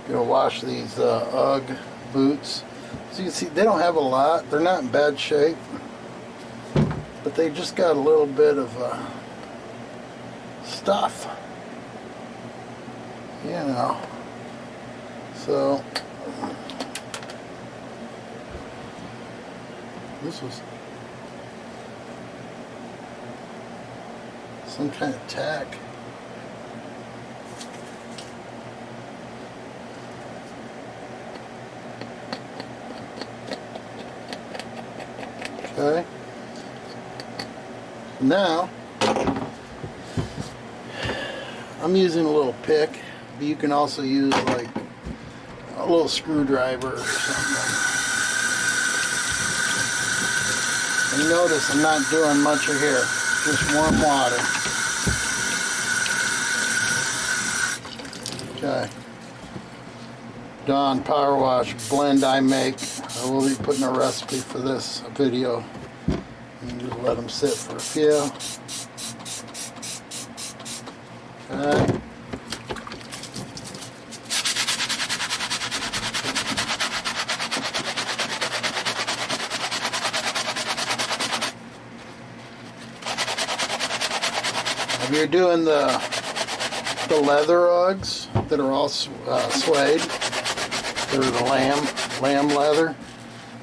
Gonna wash these UGG boots. So you can see they don't have a lot. They're not in bad shape, but they just got a little bit of stuff, you know. So this was some kind of tack. Okay. Now I'm using a little pick, but you can also use like a little screwdriver or something. And notice I'm not doing much of here, just warm water. Okay. Dawn Powerwash blend I make. I will be putting a recipe for this video. And just let them sit for a few. Okay. If you're doing the leather Uggs that are all suede, they're the lamb leather,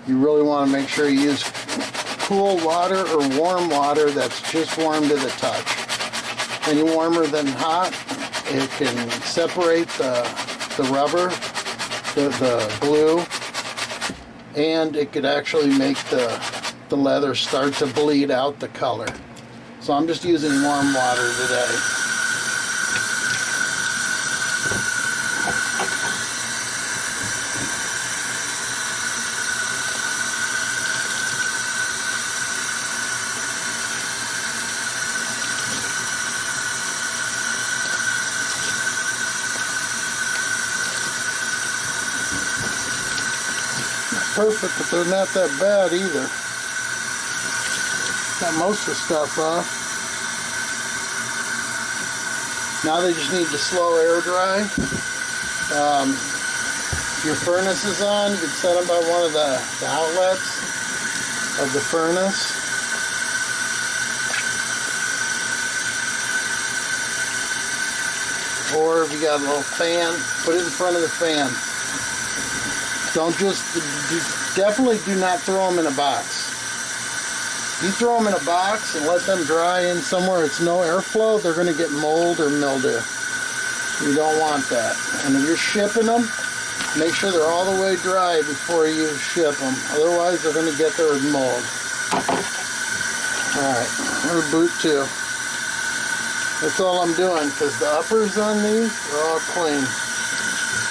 you really want to make sure you use cool water or warm water that's just warm to the touch. Any warmer than hot, it can separate the rubber, the glue, and it could actually make the leather start to bleed out the color. So I'm just using warm water today. Perfect, but they're not that bad either. Got most of the stuff off. Now they just need to slow air dry. If your furnace is on, you can set them by one of the outlets of the furnace. Or if you got a little fan, put it in front of the fan. Definitely do not throw them in a box. You throw them in a box and let them dry in somewhere it's no airflow, they're going to get mold or mildew. You don't want that. And if you're shipping them, make sure they're all the way dry before you ship them. Otherwise, they're going to get there with mold. Alright, here's boot 2. That's all I'm doing, because the uppers on these are all clean.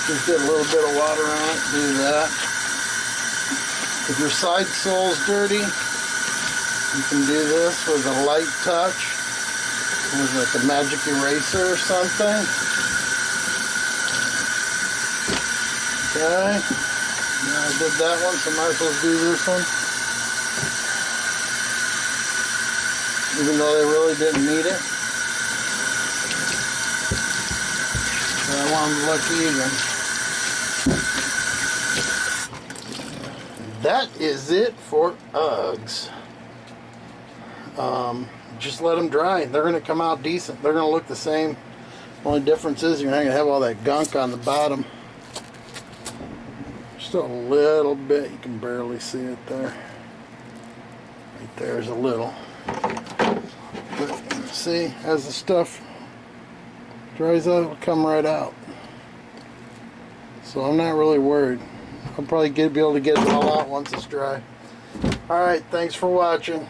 Just get a little bit of water on it, do that. If your side sole's dirty, you can do this with a light touch, with like a magic eraser or something. Okay, now I did that one, so I might as well do this one. Even though they really didn't need it. But I want them to look even. That is it for Uggs. Just let them dry. They're going to come out decent. They're going to look the same. Only difference is you're not going to have all that gunk on the bottom. Just a little bit. You can barely see it there. Right there's a little. But see, as the stuff dries out, it'll come right out. So I'm not really worried. I'll probably be able to get it all out once it's dry. Alright, thanks for watching.